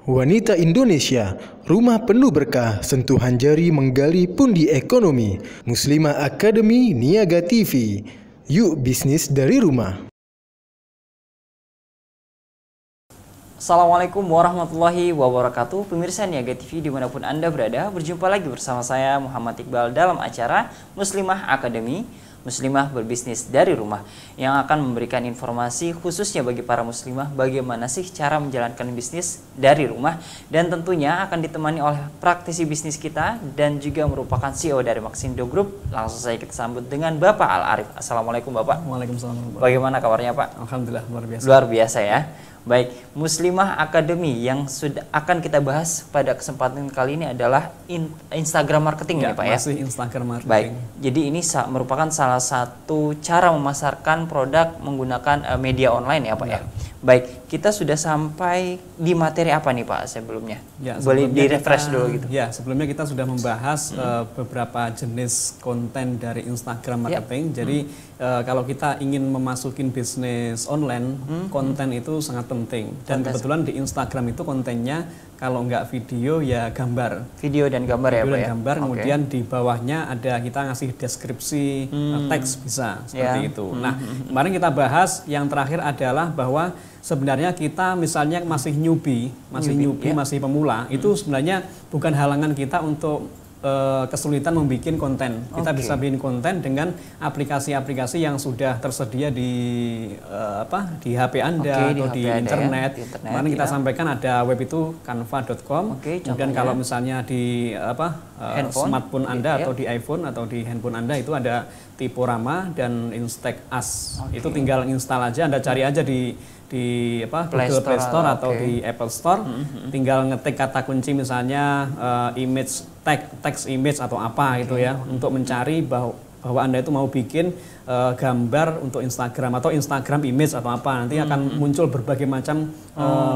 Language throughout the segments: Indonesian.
Wanita Indonesia, rumah penuh berkah, sentuhan jari menggali pundi ekonomi. Muslimah Academy Niaga TV. Yuk bisnis dari rumah. Assalamualaikum warahmatullahi wabarakatuh. Pemirsa Niaga TV dimanapun Anda berada, berjumpa lagi bersama saya Muhammad Iqbal dalam acara Muslimah Academy, Muslimah berbisnis dari rumah, yang akan memberikan informasi khususnya bagi para muslimah bagaimana sih cara menjalankan bisnis dari rumah, dan tentunya akan ditemani oleh praktisi bisnis kita dan juga merupakan CEO dari Maxindo Group. Langsung saja kita sambut dengan Bapak Al-Arif. Assalamualaikum Bapak. Waalaikumsalam. Bagaimana kabarnya Pak? Alhamdulillah luar biasa. Luar biasa ya. Baik, Muslimah Academy yang sudah akan kita bahas pada kesempatan kali ini adalah Instagram marketing Ya, nih Pak ya. masih Instagram marketing. Baik, jadi ini merupakan salah satu cara memasarkan produk menggunakan media online ya Pak ya. Baik, kita sudah sampai di materi apa nih Pak sebelumnya? Ya, boleh di-refresh dulu gitu. Ya, sebelumnya kita sudah membahas beberapa jenis konten dari Instagram marketing. Jadi kalau kita ingin memasukin bisnis online, konten itu sangat penting. Dan kebetulan di Instagram itu kontennya kalau nggak video ya gambar. Video dan gambar ya Pak ya. Gambar, kemudian di bawahnya ada kita ngasih deskripsi, teks bisa seperti itu. Nah, kemarin kita bahas yang terakhir adalah bahwa sebenarnya kita misalnya masih newbie, masih pemula, itu sebenarnya bukan halangan kita untuk kesulitan membuat konten. Kita bisa bikin konten dengan aplikasi-aplikasi yang sudah tersedia di HP Anda atau di internet. Kemarin kita sampaikan ada web itu canva.com. Kemudian kalau misalnya di smartphone Anda atau di iPhone atau di handphone Anda itu ada Tiporama dan Instack As. Itu tinggal install aja, Anda cari aja di Google Play Store atau di Apple Store, tinggal ngetik kata kunci misalnya image text image atau apa gitu ya, untuk mencari bahwa Anda itu mau bikin gambar untuk Instagram atau Instagram image atau apa, nanti akan muncul berbagai macam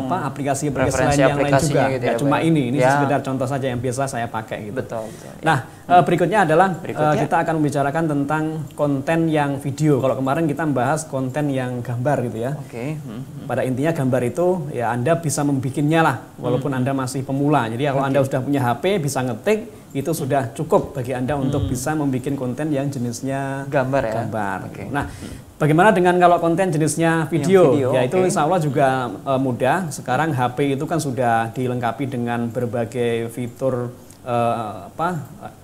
aplikasi-aplikasi lain yang lain juga, gitu ya, cuma ini sekedar contoh saja yang biasa saya pakai gitu. Betul. Nah, berikutnya adalah kita akan membicarakan tentang konten yang video. Kalau kemarin kita membahas konten yang gambar gitu ya. Pada intinya gambar itu ya Anda bisa membikinnya lah walaupun Anda masih pemula. Jadi kalau Anda sudah punya HP bisa ngetik, itu sudah cukup bagi Anda untuk bisa membuat konten yang jenisnya gambar ya. Nah, bagaimana dengan kalau konten jenisnya video? Ya itu insya Allah juga mudah. Sekarang HP itu kan sudah dilengkapi dengan berbagai fitur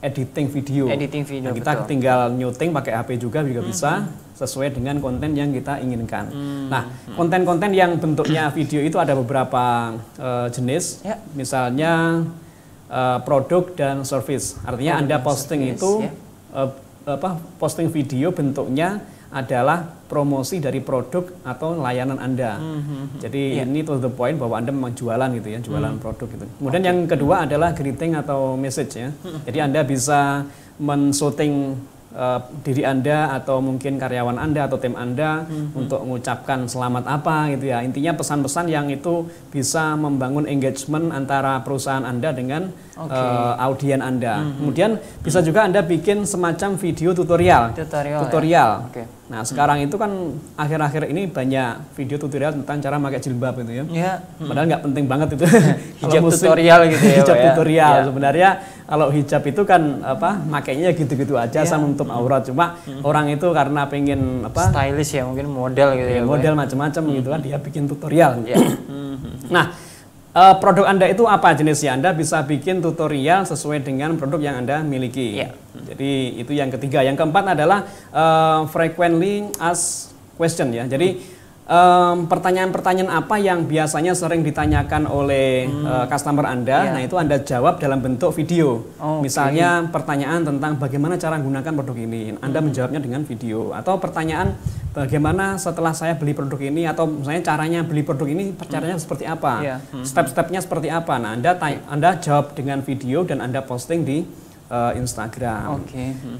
editing video. Nah, kita tinggal nyuting pakai HP juga bisa sesuai dengan konten yang kita inginkan. Nah, konten-konten yang bentuknya video itu ada beberapa jenis. Misalnya produk dan service. Artinya Anda posting itu posting video bentuknya adalah promosi dari produk atau layanan Anda. Jadi ini to the point bahwa Anda memang jualan gitu ya, jualan produk gitu. Kemudian yang kedua adalah greeting atau message ya. Jadi Anda bisa men-shooting diri Anda atau mungkin karyawan Anda atau tim Anda untuk mengucapkan selamat apa gitu ya. Intinya pesan-pesan yang itu bisa membangun engagement antara perusahaan Anda dengan audien Anda. Kemudian bisa juga Anda bikin semacam video tutorial. Nah, sekarang itu kan akhir-akhir ini banyak video tutorial tentang cara pakai jilbab itu ya. Padahal nggak penting banget itu. Hijab tutorial gitu ya. Hijab tutorial. Sebenarnya kalau hijab itu kan makainya gitu-gitu aja sama menutup aurat. Cuma orang itu karena pengen stylish ya, mungkin model gitu ya. Model macam-macam gitu kan, dia bikin tutorial. Nah, produk Anda itu apa jenisnya? Anda bisa bikin tutorial sesuai dengan produk yang Anda miliki. Jadi itu yang ketiga. Yang keempat adalah frequently asked question ya. Jadi pertanyaan-pertanyaan apa yang biasanya sering ditanyakan oleh customer Anda, nah itu Anda jawab dalam bentuk video. Misalnya pertanyaan tentang bagaimana cara menggunakan produk ini, Anda menjawabnya dengan video. Atau pertanyaan bagaimana setelah saya beli produk ini, atau misalnya caranya beli produk ini, caranya seperti apa, step-stepnya seperti apa. Nah, Anda jawab dengan video dan Anda posting di Instagram.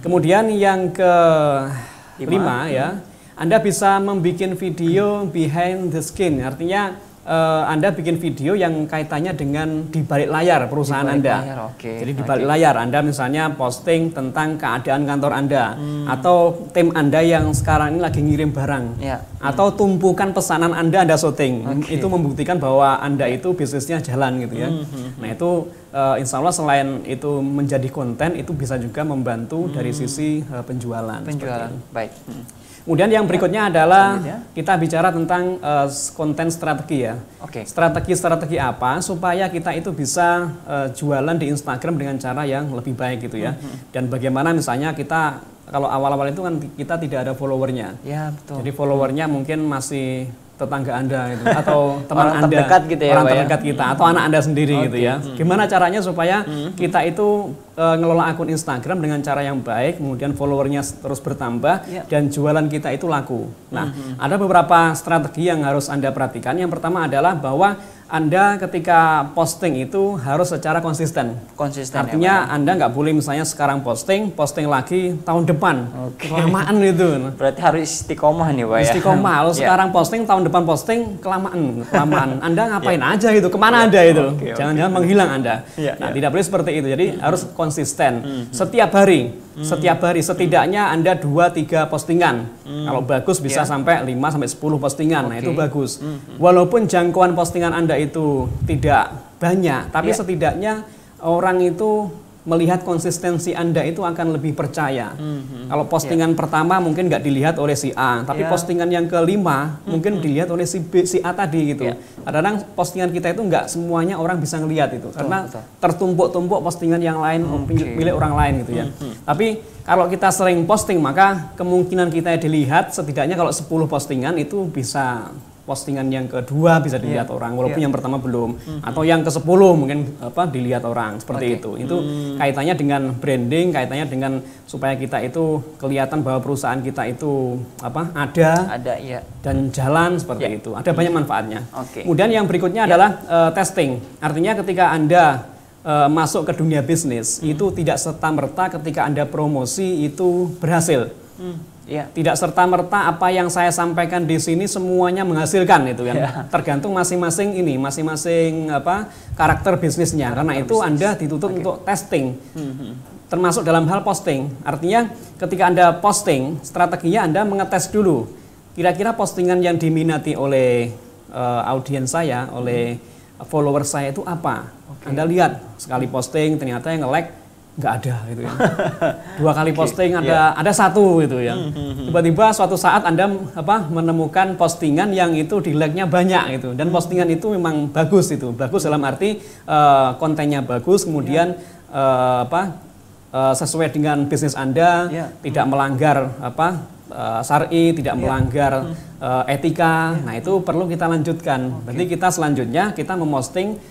Kemudian yang kelima ya, Anda bisa membuat video behind the scene, artinya Anda bikin video yang kaitannya dengan di balik layar perusahaan Anda. Jadi di balik layar Anda misalnya posting tentang keadaan kantor Anda atau tim Anda yang sekarang ini lagi ngirim barang atau tumpukan pesanan Anda syuting. Itu membuktikan bahwa Anda itu bisnisnya jalan gitu ya. Nah itu insya Allah selain itu menjadi konten, itu bisa juga membantu dari sisi penjualan. Baik. Kemudian yang berikutnya adalah kita bicara tentang konten strategi ya. Strategi apa supaya kita itu bisa jualan di Instagram dengan cara yang lebih baik gitu ya. Dan bagaimana misalnya kita kalau awal-awal itu kan kita tidak ada followernya. Ya, betul. Jadi followernya mungkin masih tetangga Anda gitu atau teman orang Anda, terdekat gitu ya, orang terdekat kita atau anak Anda sendiri gitu ya. Gimana caranya supaya kita itu ngelola akun Instagram dengan cara yang baik, kemudian followernya terus bertambah dan jualan kita itu laku. Nah, ada beberapa strategi yang harus Anda perhatikan. Yang pertama adalah bahwa Anda ketika posting itu harus secara konsisten. Artinya ya, Anda nggak boleh misalnya sekarang posting lagi tahun depan. Kelamaan itu. Berarti harus istiqomah nih Pak ya. Istiqomah. Kalau sekarang posting, tahun depan posting, kelamaan. Anda ngapain aja itu? Kemana Anda itu? Jangan-jangan menghilang Anda. Nah, tidak boleh seperti itu. Jadi harus konsisten. Setiap hari setidaknya Anda 2-3 postingan. Kalau bagus bisa sampai 5-10 postingan. Nah, itu bagus. Walaupun jangkauan postingan Anda itu tidak banyak, tapi setidaknya orang itu melihat konsistensi Anda itu akan lebih percaya. Kalau postingan pertama mungkin nggak dilihat oleh si A, tapi postingan yang kelima mungkin dilihat oleh si B, si A tadi gitu. Kadang-kadang postingan kita itu nggak semuanya orang bisa ngelihat itu, karena tertumpuk-tumpuk postingan yang lain milik orang lain gitu ya. Tapi kalau kita sering posting, maka kemungkinan kita dilihat setidaknya kalau 10 postingan itu bisa postingan yang kedua bisa dilihat orang, walaupun yang pertama belum, atau yang ke-10 mungkin dilihat orang seperti itu. Itu kaitannya dengan branding, kaitannya dengan supaya kita itu kelihatan bahwa perusahaan kita itu ada dan jalan seperti itu. Ada banyak manfaatnya. Kemudian yang berikutnya adalah testing. Artinya ketika Anda masuk ke dunia bisnis itu tidak serta-merta ketika Anda promosi itu berhasil. Tidak serta-merta apa yang saya sampaikan di sini semuanya menghasilkan itu kan. Tergantung masing-masing karakter bisnisnya. Karena itu Anda dituntut untuk testing. Termasuk dalam hal posting. Artinya ketika Anda posting, strateginya Anda mengetes dulu. Kira-kira postingan yang diminati oleh audiens saya, oleh follower saya itu apa? Anda lihat sekali posting ternyata yang nge-like nggak ada gitu ya. 2 kali posting ada satu gitu ya. Tiba-tiba suatu saat Anda menemukan postingan yang itu di like-nya banyak gitu, dan postingan itu memang bagus itu. Bagus dalam arti kontennya bagus, kemudian sesuai dengan bisnis Anda, tidak melanggar syar'i, tidak melanggar etika. Nah, itu perlu kita lanjutkan. Berarti kita selanjutnya kita memposting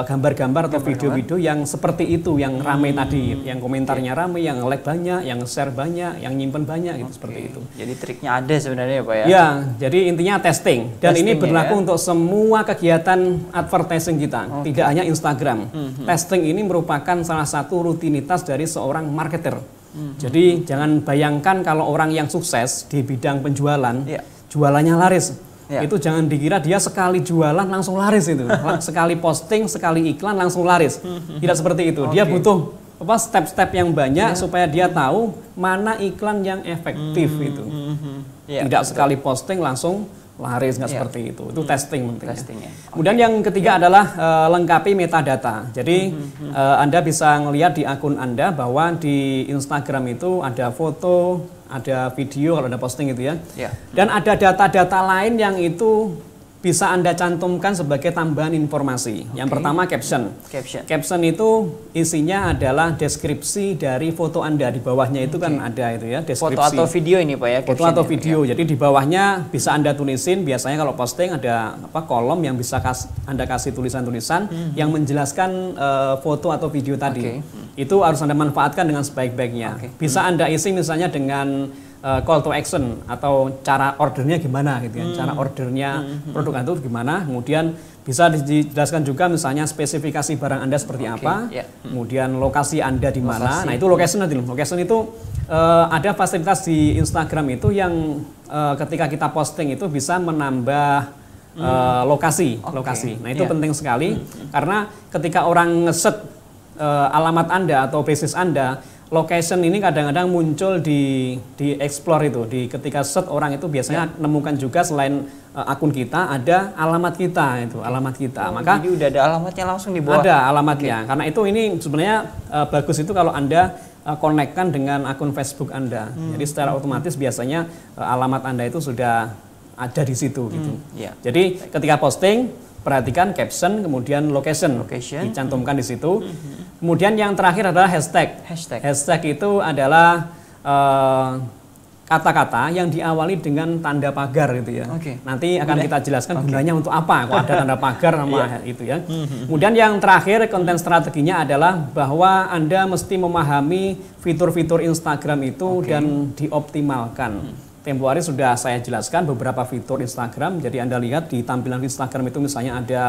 gambar-gambar atau video-video yang seperti itu, yang ramai tadi, yang komentarnya ramai, yang like banyak, yang share banyak, yang nyimpen banyak gitu, seperti itu. Jadi triknya ada sebenarnya ya Pak ya. Ya, jadi intinya testing. Dan ini berlaku untuk semua kegiatan advertising kita, tidak hanya Instagram. Testing ini merupakan salah satu rutinitas dari seorang marketer. Jadi jangan bayangkan kalau orang yang sukses di bidang penjualan, jualannya laris. Itu jangan dikira dia sekali jualan langsung laris itu. Sekali posting, sekali iklan langsung laris. Tidak seperti itu. Dia butuh step-step yang banyak supaya dia tahu mana iklan yang efektif itu. Tidak sekali posting langsung laris, nggak seperti itu. Itu testing pentingnya. Kemudian yang ketiga adalah lengkapi metadata. Jadi Anda bisa ngelihat di akun Anda bahwa di Instagram itu ada foto, ada video kalau ada posting gitu ya. Dan ada data-data lain yang itu bisa Anda cantumkan sebagai tambahan informasi. Yang pertama caption. Caption itu isinya adalah deskripsi dari foto Anda. Di bawahnya itu kan ada itu ya, deskripsi. Foto atau video ini Pak ya? Foto atau video. Jadi di bawahnya bisa Anda tulisin, biasanya kalau posting ada kolom yang bisa Anda kasih tulisan-tulisan yang menjelaskan foto atau video tadi. Itu harus Anda manfaatkan dengan sebaik-baiknya. Bisa Anda isi misalnya dengan call to action atau cara ordernya gimana gitu ya, cara ordernya produk itu gimana, kemudian bisa dijelaskan juga misalnya spesifikasi barang Anda seperti apa, kemudian lokasi Anda di mana. Nah, itu location nanti. Location itu ada fasilitas di Instagram itu yang ketika kita posting itu bisa menambah lokasi. Nah itu penting sekali karena ketika orang ngeset alamat Anda atau bisnis Anda, location ini kadang-kadang muncul di explore itu, ketika search orang itu biasanya nemukan juga selain akun kita ada alamat kita itu, alamat kita. Maka jadi udah ada alamatnya langsung di bawah. Ada alamatnya. Karena itu ini sebenarnya bagus itu kalau Anda konekkan dengan akun Facebook Anda. Jadi secara otomatis biasanya alamat Anda itu sudah ada di situ gitu. Jadi ketika posting perhatikan caption kemudian location. Dicantumkan di situ. Kemudian yang terakhir adalah hashtag. Hashtag itu adalah kata-kata yang diawali dengan tanda pagar gitu ya. Nanti akan kita jelaskan gunanya untuk apa kok ada tanda pagar sama itu ya. Kemudian yang terakhir konten strateginya adalah bahwa Anda mesti memahami fitur-fitur Instagram itu dan dioptimalkan. Tempo hari sudah saya jelaskan beberapa fitur Instagram. Jadi Anda lihat di tampilan Instagram itu misalnya ada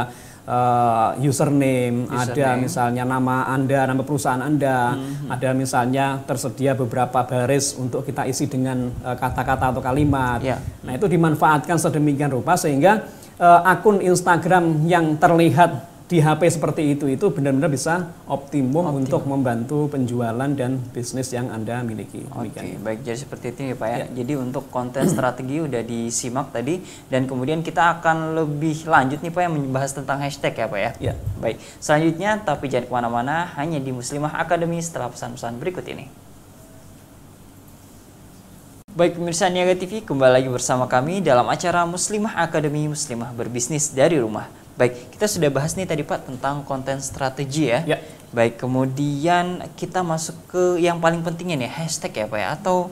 username, ada misalnya nama Anda, nama perusahaan Anda, ada misalnya tersedia beberapa baris untuk kita isi dengan kata-kata atau kalimat. Nah itu dimanfaatkan sedemikian rupa sehingga akun Instagram yang terlihat di HP seperti itu benar-benar bisa optimum untuk membantu penjualan dan bisnis yang Anda miliki. Baik, jadi seperti itu ya Pak ya. Jadi untuk konten strategi udah disimak tadi dan kemudian kita akan lebih lanjut nih Pak yang membahas tentang hashtag ya Pak ya. Baik, selanjutnya tapi jangan kemana-mana, hanya di Muslimah Academy setelah pesan-pesan berikut ini. Baik pemirsa Niaga TV, kembali lagi bersama kami dalam acara Muslimah Academy, Muslimah berbisnis dari rumah. Baik, kita sudah bahas nih tadi Pak tentang konten strategi ya. Baik, kemudian kita masuk ke yang paling pentingnya nih, hashtag ya Pak ya, atau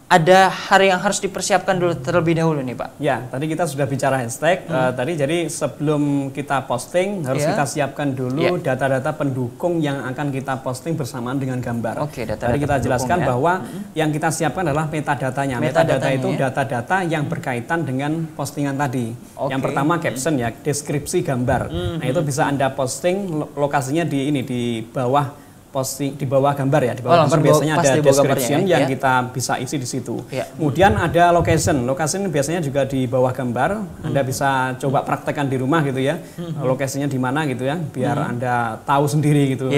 ada hal yang harus dipersiapkan dulu terlebih dahulu nih Pak? Ya, tadi kita sudah bicara hashtag. Tadi jadi sebelum kita posting harus kita siapkan dulu data-data pendukung yang akan kita posting bersamaan dengan gambar. Tadi kita jelaskan bahwa yang kita siapkan adalah metadatanya. Metadata itu data-data yang berkaitan dengan postingan tadi. Yang pertama caption ya, deskripsi gambar. Nah itu bisa Anda posting lokasinya di bawah posting, di bawah gambar ya, di bawah gambar biasanya ada description yang kita bisa isi di situ. Kemudian ada location biasanya juga di bawah gambar. Anda bisa coba praktekkan di rumah gitu ya, lokasinya di mana gitu ya, biar Anda tahu sendiri gitu.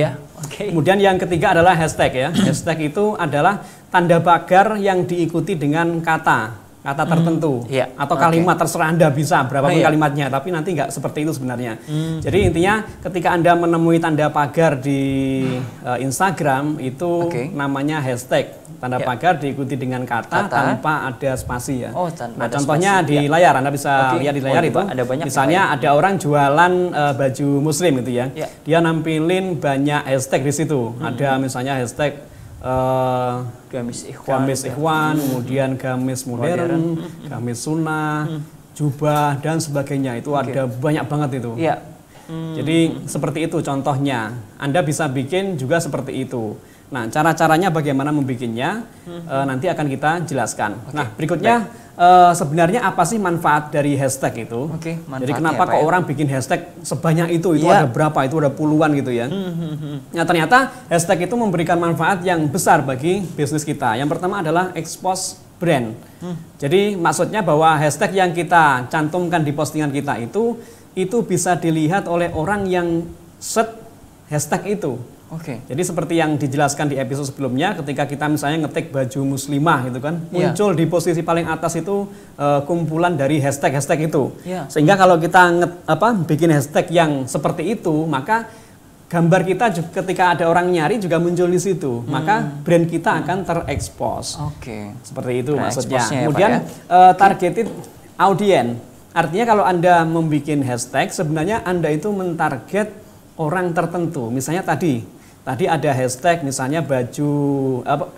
Kemudian yang ketiga adalah hashtag ya. Hashtag itu adalah tanda pagar yang diikuti dengan kata tertentu atau kalimat, terserah Anda bisa berapapun kalimatnya, tapi nanti nggak seperti itu sebenarnya. Jadi intinya ketika Anda menemui tanda pagar di Instagram itu namanya hashtag, tanda pagar diikuti dengan kata tanpa ada spasi ya. Nah, contohnya di layar Anda bisa lihat di layar itu ada misalnya ada orang jualan baju muslim gitu ya, dia nampilin banyak hashtag di situ. Ada misalnya hashtag gamis ikhwan, kemudian gamis modern, gamis sunnah, jubah dan sebagainya. Itu ada banyak banget itu. Jadi seperti itu contohnya. Anda bisa bikin juga seperti itu. Nah, cara-caranya bagaimana membikinnya nanti akan kita jelaskan. Nah, berikutnya sebenarnya apa sih manfaat dari hashtag itu? Jadi kenapa kok orang bikin hashtag sebanyak itu ada berapa? Itu ada puluhan gitu ya. Nah, ternyata hashtag itu memberikan manfaat yang besar bagi bisnis kita. Yang pertama adalah expose brand. Jadi maksudnya bahwa hashtag yang kita cantumkan di postingan kita itu bisa dilihat oleh orang yang search hashtag itu. Jadi seperti yang dijelaskan di episode sebelumnya, ketika kita misalnya ngetik baju muslimah gitu kan, muncul di posisi paling atas itu kumpulan dari hashtag itu. Sehingga kalau kita bikin hashtag yang seperti itu, maka gambar kita ketika ada orang nyari juga muncul di situ. Maka brand kita akan terekspos. Seperti itu maksudnya. Kemudian targeted audience. Artinya kalau Anda membuat hashtag, sebenarnya Anda itu mentarget orang tertentu. Misalnya tadi ada hashtag misalnya baju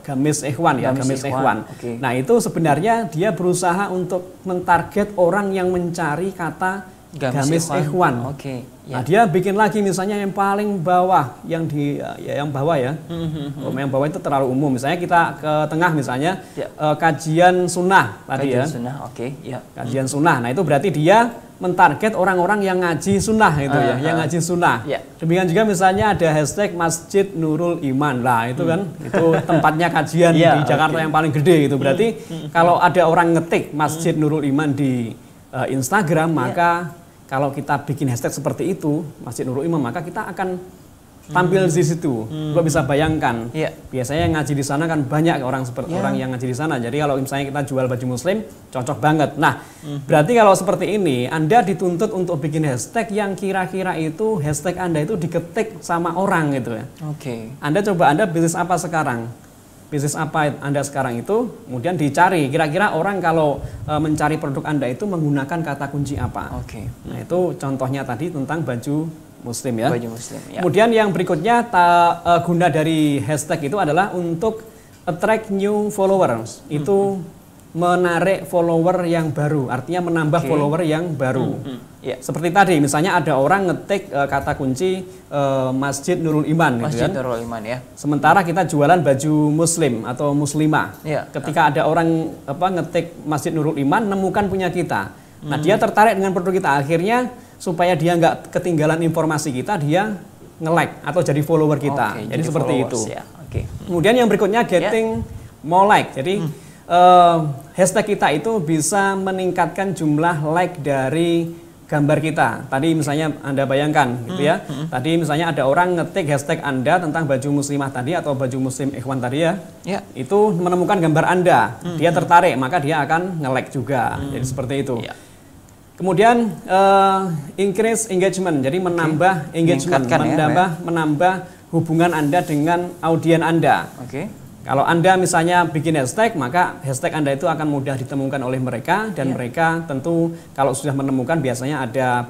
gamis ikhwan ya, gamis ikhwan. Nah, itu sebenarnya dia berusaha untuk mentarget orang yang mencari kata gamis ikhwan. Nah, dia bikin lagi misalnya yang paling bawah, yang bawah ya. Yang bawah itu terlalu umum. Misalnya kita ke tengah misalnya kajian sunnah tadi kajian sunnah. Nah, itu berarti dia mentarget orang-orang yang ngaji sunnah itu yang ngaji sunnah. Demikian juga misalnya ada hashtag Masjid Nurul Iman. Lah itu kan itu tempatnya kajian di Jakarta yang paling gede gitu. Berarti kalau ada orang ngetik Masjid Nurul Iman di Instagram, maka kalau kita bikin hashtag seperti itu, Masjid Nurul Iman, maka kita akan tampil di situ. Lo bisa bayangkan, biasanya yang ngaji di sana kan banyak orang seperti orang yang ngaji di sana. Jadi kalau misalnya kita jual baju muslim, cocok banget. Nah, berarti kalau seperti ini, Anda dituntut untuk bikin hashtag yang kira-kira itu hashtag Anda itu diketik sama orang gitu ya. Anda coba Anda bisnis apa sekarang? Bisnis apa Anda sekarang itu, kemudian dicari kira-kira orang kalau mencari produk Anda itu menggunakan kata kunci apa. Nah, itu contohnya tadi tentang baju muslim ya. Baju muslim, ya. Kemudian yang berikutnya guna dari hashtag itu adalah untuk attract new followers. Itu menarik follower yang baru, artinya menambah follower yang baru. Seperti tadi, misalnya ada orang ngetik kata kunci Masjid Nurul Iman, Masjid gitu kan? Nurul Iman ya. Sementara kita jualan baju muslim atau muslimah. Ketika ada orang ngetik Masjid Nurul Iman, nemukan punya kita. Nah, dia tertarik dengan produk kita. Akhirnya supaya dia nggak ketinggalan informasi kita, dia nge-like atau jadi follower kita. Jadi seperti itu. Ya. Kemudian yang berikutnya getting more like. Jadi hashtag kita itu bisa meningkatkan jumlah like dari gambar kita. Tadi misalnya Anda bayangkan gitu ya. Tadi misalnya ada orang ngetik hashtag Anda tentang baju muslimah tadi atau baju muslim ikhwan tadi ya. Itu menemukan gambar Anda. Dia tertarik, maka dia akan nge-like juga. Jadi seperti itu. Kemudian increase engagement, jadi menambah engagement, menambah hubungan Anda dengan audien Anda. Kalau Anda misalnya bikin hashtag, maka hashtag Anda itu akan mudah ditemukan oleh mereka dan mereka tentu kalau sudah menemukan biasanya ada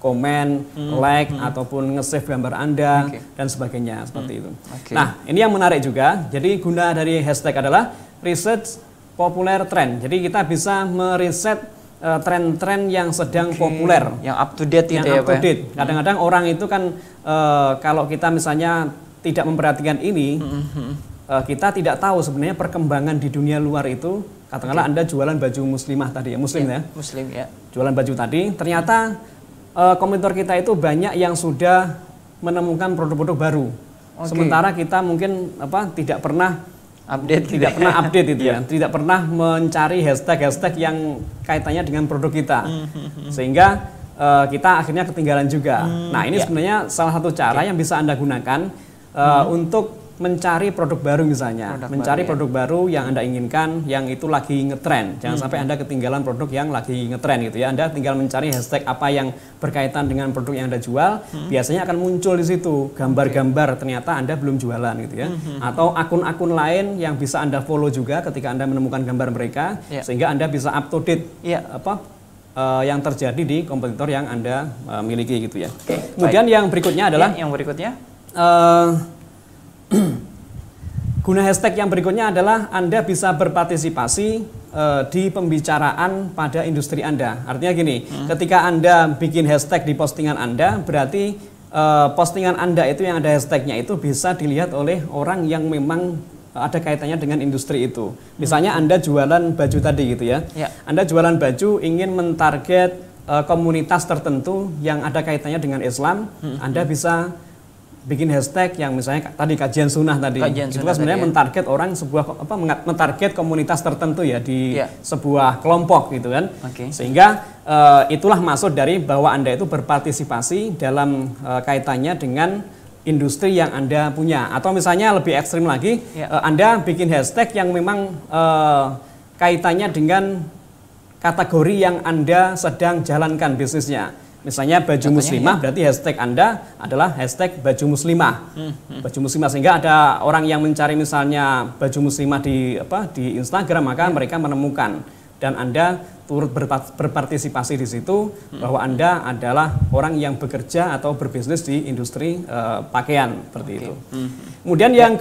komen, like ataupun nge-save gambar Anda dan sebagainya seperti itu. Nah, ini yang menarik juga. Jadi guna dari hashtag adalah research popular trend. Jadi kita bisa meriset tren-tren yang sedang populer, yang up to date gitu ya, Pak. Kadang-kadang orang itu kan kalau kita misalnya tidak memperhatikan ini, kita tidak tahu sebenarnya perkembangan di dunia luar itu. Katakanlah Anda jualan baju muslimah tadi ya, muslim ya. Muslim ya. Jualan baju tadi, ternyata kompetitor kita itu banyak yang sudah menemukan produk-produk baru. Sementara kita mungkin tidak pernah update itu ya, tidak pernah mencari hashtag yang kaitannya dengan produk kita, sehingga kita akhirnya ketinggalan juga. Nah, ini sebenarnya salah satu cara yang bisa Anda gunakan untuk mencari produk baru misalnya, produk baru yang Anda inginkan, yang itu lagi ngetren. Jangan sampai Anda ketinggalan produk yang lagi ngetren gitu ya. Anda tinggal mencari hashtag apa yang berkaitan dengan produk yang Anda jual, biasanya akan muncul di situ gambar-gambar ternyata Anda belum jualan gitu ya. Atau akun-akun lain yang bisa Anda follow juga ketika Anda menemukan gambar mereka, sehingga Anda bisa up to date yang terjadi di kompetitor yang Anda miliki gitu ya. Kemudian yang berikutnya adalah guna hashtag yang berikutnya adalah Anda bisa berpartisipasi di pembicaraan pada industri Anda. Artinya gini, ketika Anda bikin hashtag di postingan Anda, berarti postingan Anda itu yang ada hashtagnya itu bisa dilihat oleh orang yang memang ada kaitannya dengan industri itu. Misalnya Anda jualan baju tadi gitu ya. Anda jualan baju ingin mentarget komunitas tertentu yang ada kaitannya dengan Islam, Anda bisa bikin hashtag yang misalnya tadi kajian sunnah tadi, itu kan sebenarnya mentarget orang mentarget komunitas tertentu ya di sebuah kelompok gitu kan, sehingga itulah maksud dari bahwa Anda itu berpartisipasi dalam kaitannya dengan industri yang Anda punya. Atau misalnya lebih ekstrim lagi, Anda bikin hashtag yang memang kaitannya dengan kategori yang Anda sedang jalankan bisnisnya. Misalnya baju muslimah, berarti hashtag Anda adalah hashtag baju muslimah. Baju muslimah, sehingga ada orang yang mencari misalnya baju muslimah di Instagram, maka mereka menemukan dan Anda turut berpartisipasi di situ bahwa Anda adalah orang yang bekerja atau berbisnis di industri pakaian seperti itu. Kemudian yang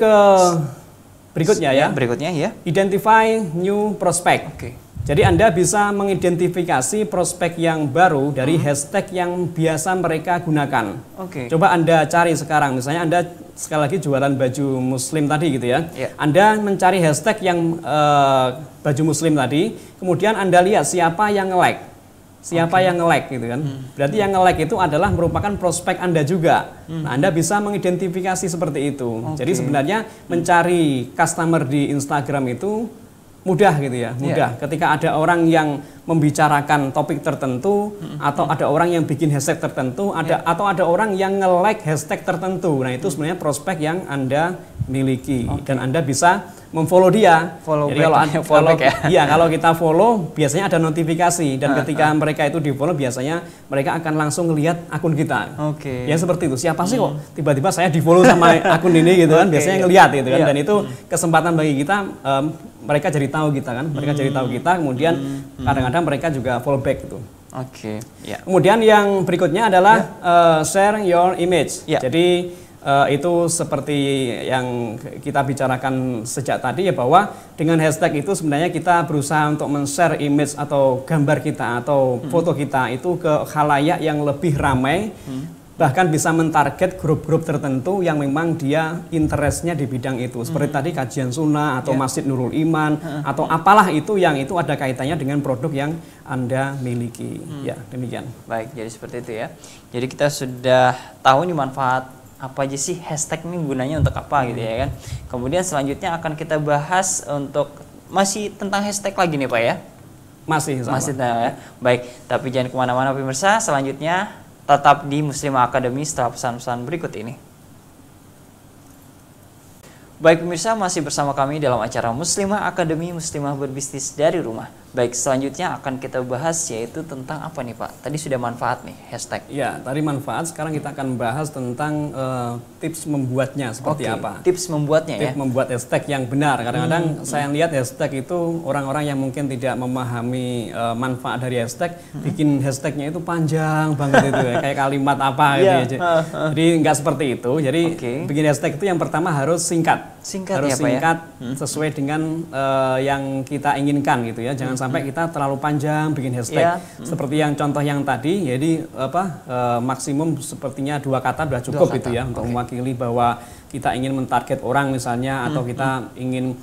berikutnya identify new prospect. Jadi Anda bisa mengidentifikasi prospek yang baru dari hashtag yang biasa mereka gunakan. Coba Anda cari sekarang, misalnya Anda sekali lagi jualan baju muslim tadi gitu ya. Anda mencari hashtag yang baju muslim tadi, kemudian Anda lihat siapa yang nge-like. Yang nge-like gitu kan. Berarti yang nge-like itu adalah merupakan prospek Anda juga. Nah, Anda bisa mengidentifikasi seperti itu. Jadi sebenarnya mencari customer di Instagram itu mudah gitu ya, mudah. Ketika ada orang yang membicarakan topik tertentu, atau ada orang yang bikin hashtag tertentu, atau ada orang yang nge-like hashtag tertentu. Nah, itu sebenarnya prospek yang Anda miliki, dan Anda bisa memfollow dia. Jadi kalau kita follow, biasanya ada notifikasi, dan ketika mereka itu di follow, biasanya mereka akan langsung lihat akun kita. Ya seperti itu. Siapa sih kok tiba-tiba saya di follow sama akun ini gitu kan? Biasanya ngelihat gitu kan. Dan itu kesempatan bagi kita, mereka jadi tahu kita kan. Mereka jadi tahu kita, kemudian kadang-kadang mereka juga follow back gitu. Kemudian yang berikutnya adalah share your image. Jadi itu seperti yang kita bicarakan sejak tadi ya, bahwa dengan hashtag itu sebenarnya kita berusaha untuk men-share image atau gambar kita atau foto kita itu ke khalayak yang lebih ramai, bahkan bisa mentarget grup-grup tertentu yang memang dia interestnya di bidang itu, seperti tadi kajian sunnah atau Masjid Nurul Iman atau apalah itu yang itu ada kaitannya dengan produk yang Anda miliki. Ya, demikian. Baik, jadi seperti itu ya. Jadi kita sudah tahu nih manfaat apa aja sih hashtag ini, gunanya untuk apa gitu ya kan. Kemudian selanjutnya akan kita bahas untuk masih tentang hashtag lagi nih Pak ya. Masih ya. Baik, tapi jangan kemana-mana pemirsa, selanjutnya tetap di Muslimah Academy setelah pesan-pesan berikut ini. Baik pemirsa, masih bersama kami dalam acara Muslimah Academy, Muslimah berbisnis dari rumah. Baik, selanjutnya akan kita bahas yaitu tentang apa nih Pak? Tadi sudah manfaat nih, hashtag. Ya, tadi manfaat, sekarang kita akan bahas tentang tips membuatnya seperti apa. Tips membuatnya tips membuat hashtag yang benar. Kadang-kadang saya lihat hashtag itu orang-orang yang mungkin tidak memahami manfaat dari hashtag, bikin hashtagnya itu panjang banget itu ya, kayak kalimat apa gitu ya. Jadi nggak seperti itu. Jadi bikin hashtag itu yang pertama harus singkat. Harus singkat sesuai dengan yang kita inginkan gitu ya. Jangan sampai kita terlalu panjang bikin hashtag. Seperti yang contoh yang tadi, jadi maksimum sepertinya 2 kata sudah cukup gitu ya, untuk mewakili bahwa kita ingin mentarget orang misalnya, atau kita ingin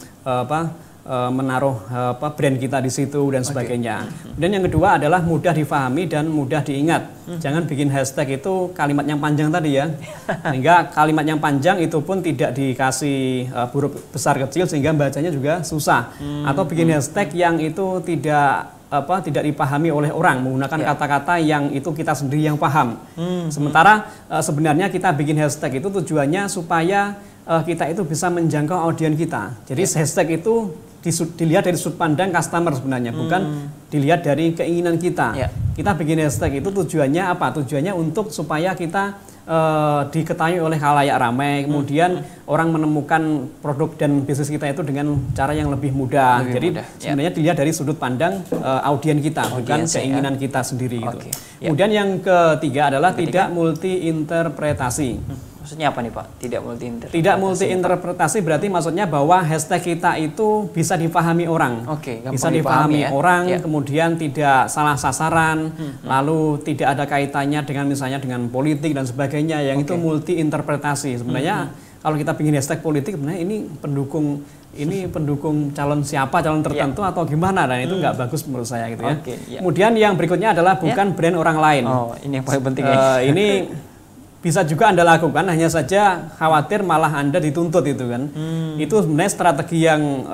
menaruh brand kita di situ dan sebagainya. Dan yang kedua adalah mudah difahami dan mudah diingat. Jangan bikin hashtag itu kalimat yang panjang tadi ya, sehingga kalimat yang panjang itu pun tidak dikasih huruf besar kecil sehingga bacanya juga susah. Atau bikin hashtag yang itu tidak dipahami oleh orang, menggunakan kata-kata yang itu kita sendiri yang paham. Sementara sebenarnya kita bikin hashtag itu tujuannya supaya kita itu bisa menjangkau audiens kita. Jadi hashtag itu dilihat dari sudut pandang customer sebenarnya, bukan dilihat dari keinginan kita. Kita bikin hashtag itu tujuannya apa? Tujuannya untuk supaya kita diketahui oleh khalayak ramai, kemudian orang menemukan produk dan bisnis kita itu dengan cara yang lebih mudah. Sebenarnya dilihat dari sudut pandang audiens kita, bukan keinginan kita sendiri gitu. Kemudian yang ketiga adalah tidak multi interpretasi. Maksudnya apa nih Pak? Tidak multi interpretasi berarti maksudnya bahwa hashtag kita itu bisa dipahami orang. Bisa dipahami orang, kemudian tidak salah sasaran, lalu tidak ada kaitannya dengan misalnya dengan politik dan sebagainya, yang itu multi interpretasi. Sebenarnya kalau kita bikin hashtag politik, sebenarnya ini pendukung calon siapa, calon tertentu atau gimana, dan itu nggak bagus menurut saya gitu ya. Kemudian yang berikutnya adalah bukan brand orang lain. Ini yang paling penting ya. Ini bisa juga Anda lakukan, hanya saja khawatir malah Anda dituntut itu kan. Itu sebenarnya strategi yang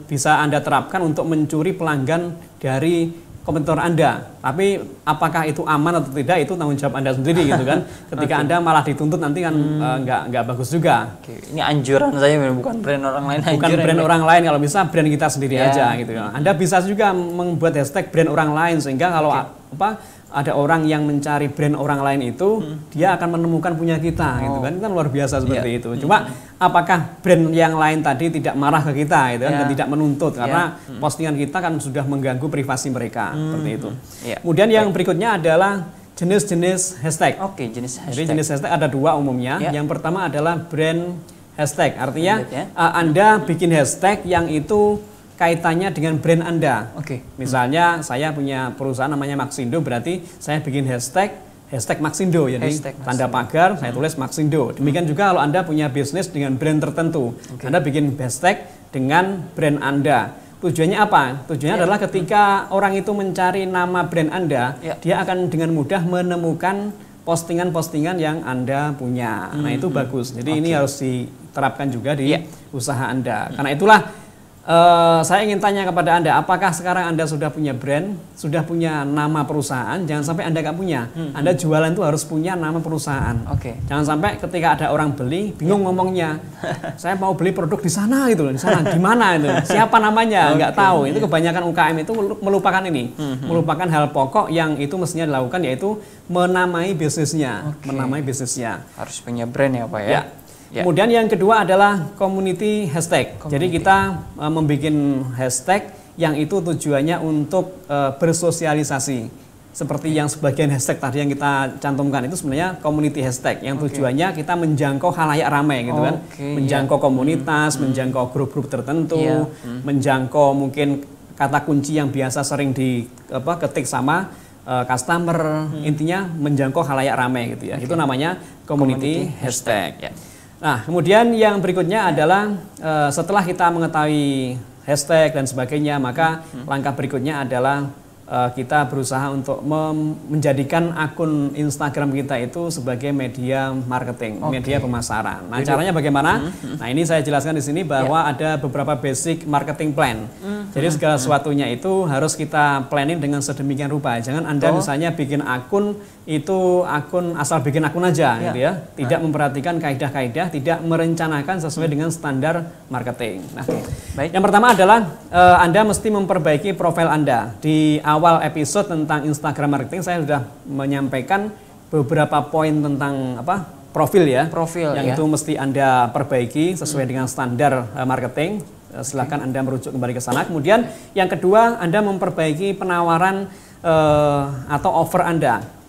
bisa Anda terapkan untuk mencuri pelanggan dari kompetitor Anda. Tapi apakah itu aman atau tidak, itu tanggung jawab Anda sendiri gitu kan. Ketika Anda malah dituntut nanti kan nggak bagus juga. Ini anjuran saya, bukan brand orang lain. Bukan brand orang lain, kalau bisa brand kita sendiri aja gitu ya. Anda bisa juga membuat hashtag brand orang lain, sehingga kalau ada orang yang mencari brand orang lain itu, dia akan menemukan punya kita gitu kan. Itu kan luar biasa seperti itu. Cuma apakah brand yang lain tadi tidak marah ke kita gitu kan, dan tidak menuntut, karena postingan kita kan sudah mengganggu privasi mereka seperti itu. Kemudian yang berikutnya adalah jenis-jenis hashtag. Jadi jenis hashtag ada 2 umumnya. Yang pertama adalah brand hashtag. Artinya Anda bikin hashtag yang itu kaitannya dengan brand Anda. Misalnya saya punya perusahaan namanya Maxindo, berarti saya bikin hashtag Maxindo, jadi tanda pagar saya tulis Maxindo. Demikian juga kalau Anda punya bisnis dengan brand tertentu, Anda bikin hashtag dengan brand Anda. Tujuannya apa? Tujuannya adalah ketika orang itu mencari nama brand Anda, dia akan dengan mudah menemukan postingan-postingan yang Anda punya. Nah, itu bagus. Jadi ini harus diterapkan juga di usaha Anda. Karena itulah Saya ingin tanya kepada Anda, apakah sekarang Anda sudah punya brand, sudah punya nama perusahaan? Jangan sampai Anda nggak punya. Anda jualan itu harus punya nama perusahaan. Jangan sampai ketika ada orang beli, bingung ngomongnya. Saya mau beli produk di sana gitu, di sana, di mana itu? Siapa namanya? Nggak tahu. Itu kebanyakan UKM itu melupakan ini, melupakan hal pokok yang itu mestinya dilakukan, yaitu menamai bisnisnya, menamai bisnisnya. Harus punya brand ya Pak ya. Kemudian yang kedua adalah community hashtag. Jadi kita membuat hashtag yang itu tujuannya untuk bersosialisasi. Seperti yang sebagian hashtag tadi yang kita cantumkan itu sebenarnya community hashtag yang tujuannya kita menjangkau khalayak ramai gitu kan. Menjangkau komunitas, menjangkau grup-grup tertentu, menjangkau mungkin kata kunci yang biasa sering diketik sama customer, intinya menjangkau khalayak ramai gitu ya. Itu namanya community hashtag. Nah, kemudian yang berikutnya adalah setelah kita mengetahui hashtag dan sebagainya, maka langkah berikutnya adalah kita berusaha untuk menjadikan akun Instagram kita itu sebagai media marketing, media pemasaran. Nah, caranya bagaimana? Nah, ini saya jelaskan di sini bahwa ada beberapa basic marketing plan. Jadi segala sesuatunya itu harus kita planning dengan sedemikian rupa. Jangan Anda misalnya bikin akun itu akun asal bikin akun aja gitu ya. Tidak memperhatikan kaidah-kaidah, tidak merencanakan sesuai dengan standar marketing. Nah, yang pertama adalah Anda mesti memperbaiki profil Anda. Di awal episode tentang Instagram marketing saya sudah menyampaikan beberapa poin tentang profil ya. Yang itu mesti Anda perbaiki sesuai dengan standar marketing. Silahkan Anda merujuk kembali ke sana. Kemudian yang kedua, Anda memperbaiki penawaran atau offer Anda.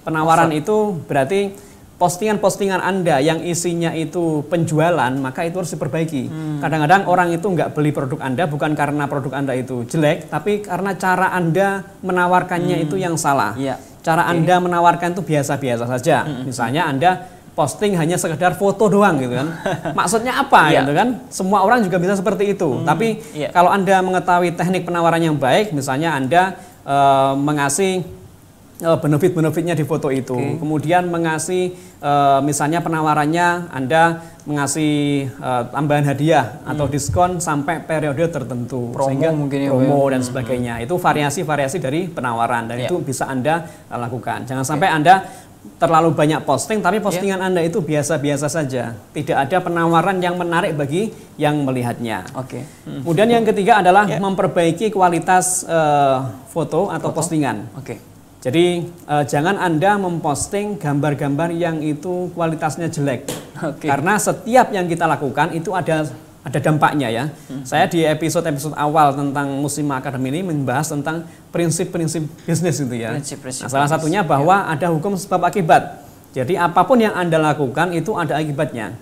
Penawaran itu berarti postingan-postingan Anda yang isinya itu penjualan, maka itu harus diperbaiki. Kadang-kadang orang itu nggak beli produk Anda bukan karena produk Anda itu jelek, tapi karena cara Anda menawarkannya itu yang salah. Cara Anda menawarkan itu biasa-biasa saja. Misalnya Anda posting hanya sekedar foto doang gitu kan. Maksudnya apa gitu kan? Semua orang juga bisa seperti itu. Tapi kalau Anda mengetahui teknik penawaran yang baik, misalnya Anda mengasih benefit-benefitnya di foto itu, kemudian mengasih misalnya penawarannya Anda mengasih tambahan hadiah atau diskon sampai periode tertentu, promo mungkin promo dan sebagainya. Itu variasi-variasi dari penawaran dan itu bisa Anda lakukan. Jangan sampai Anda terlalu banyak posting, tapi postingan Anda itu biasa-biasa saja. Tidak ada penawaran yang menarik bagi yang melihatnya. Kemudian yang ketiga adalah memperbaiki kualitas foto atau postingan. Jadi jangan Anda memposting gambar-gambar yang itu kualitasnya jelek. Karena setiap yang kita lakukan itu ada dampaknya ya. Saya di episode awal tentang Muslimah Academy ini membahas tentang prinsip-prinsip bisnis itu ya. Nah, salah satunya bahwa ada hukum sebab akibat. Jadi apapun yang Anda lakukan itu ada akibatnya.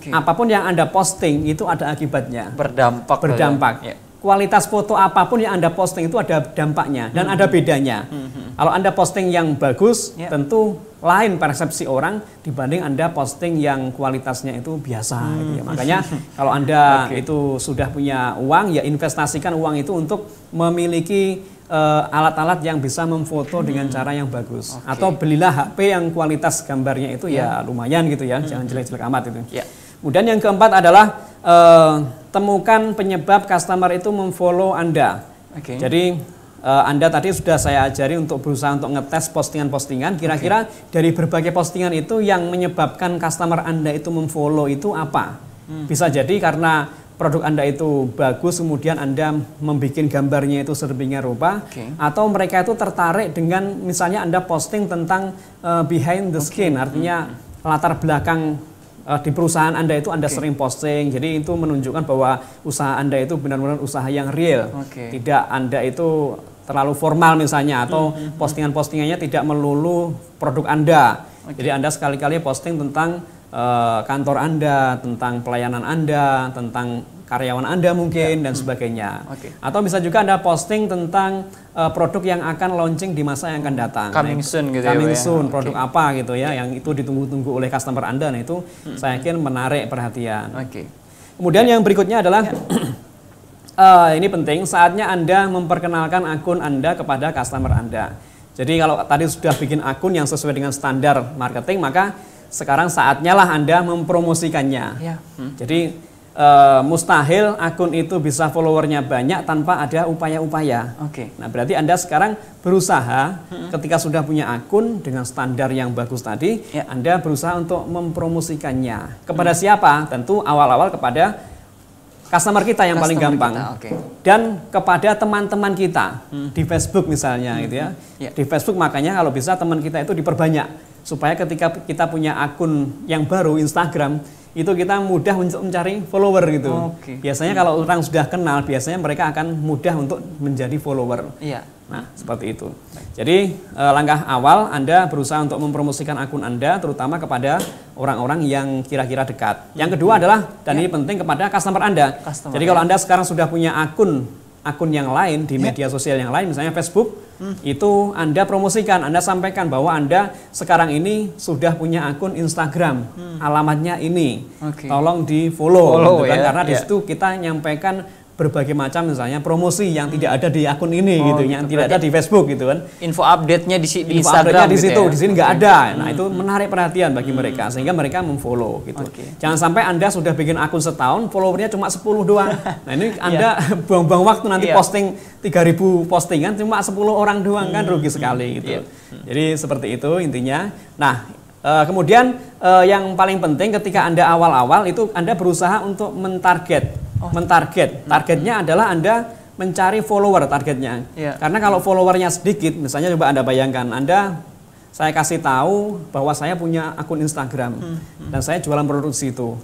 Apapun yang Anda posting itu ada akibatnya. Berdampak. Kualitas foto apapun yang Anda posting itu ada dampaknya dan ada bedanya. Kalau Anda posting yang bagus, tentu lain persepsi orang dibanding Anda posting yang kualitasnya itu biasa. Gitu ya. Makanya kalau Anda itu sudah punya uang, ya investasikan uang itu untuk memiliki alat-alat yang bisa memfoto dengan cara yang bagus. Atau belilah HP yang kualitas gambarnya itu ya lumayan gitu ya, jangan jelek-jelek amat itu. Kemudian yang keempat adalah temukan penyebab customer itu memfollow Anda. Jadi Anda tadi sudah saya ajari untuk berusaha untuk ngetes postingan-postingan. Kira-kira dari berbagai postingan itu yang menyebabkan customer Anda itu memfollow itu apa? Bisa jadi karena produk Anda itu bagus, kemudian Anda membuat gambarnya itu sedemikian rupa, atau mereka itu tertarik dengan misalnya Anda posting tentang behind the scene, artinya latar belakang di perusahaan Anda itu Anda sering posting, jadi itu menunjukkan bahwa usaha Anda itu benar-benar usaha yang real, tidak Anda itu terlalu formal misalnya, atau postingan-postingannya tidak melulu produk Anda. Jadi Anda sekali-kali posting tentang kantor Anda, tentang pelayanan Anda, tentang karyawan Anda mungkin dan sebagainya. Atau bisa juga Anda posting tentang produk yang akan launching di masa yang akan datang. Coming soon gitu coming soon, produk apa gitu ya, yang itu ditunggu-tunggu oleh customer Anda. Nah itu saya yakin menarik perhatian. Kemudian yang berikutnya adalah ini penting, saatnya Anda memperkenalkan akun Anda kepada customer Anda. Jadi kalau tadi sudah bikin akun yang sesuai dengan standar marketing, maka sekarang saatnya lah Anda mempromosikannya. Jadi mustahil akun itu bisa followernya banyak tanpa ada upaya-upaya. Nah, berarti Anda sekarang berusaha ketika sudah punya akun dengan standar yang bagus tadi, Anda berusaha untuk mempromosikannya. Kepada siapa? Tentu awal-awal kepada customer kita yang paling gampang. Dan kepada teman-teman kita di Facebook misalnya gitu ya. Di Facebook makanya kalau bisa teman kita itu diperbanyak supaya ketika kita punya akun yang baru Instagram itu kita mudah untuk mencari follower gitu. Biasanya kalau orang sudah kenal, biasanya mereka akan mudah untuk menjadi follower. Nah, seperti itu. Jadi langkah awal Anda berusaha untuk mempromosikan akun Anda, terutama kepada orang-orang yang kira-kira dekat. Yang kedua adalah, dan ini penting, kepada customer Anda. Jadi kalau Anda sekarang sudah punya akun yang lain di media sosial yang lain, misalnya Facebook, itu Anda promosikan, Anda sampaikan bahwa Anda sekarang ini sudah punya akun Instagram, alamatnya ini, tolong di follow, gitu kan? Karena di situ kita nyampaikan berbagai macam misalnya promosi yang tidak ada di akun ini gitu, yang tidak ada di Facebook gitu kan. Info update-nya di Instagram di situ, di sini nggak ada. Nah, itu menarik perhatian bagi mereka sehingga mereka memfollow gitu. Jangan sampai Anda sudah bikin akun setahun, followernya cuma 10 doang. Nah, ini Anda buang-buang waktu nanti posting 3.000 postingan cuma 10 orang doang, kan rugi sekali gitu. Jadi seperti itu intinya. Nah, kemudian yang paling penting ketika Anda awal-awal itu Anda berusaha untuk targetnya adalah Anda mencari follower targetnya. Karena kalau followernya sedikit, misalnya coba Anda bayangkan, saya kasih tahu bahwa saya punya akun Instagram dan saya jualan produk situ.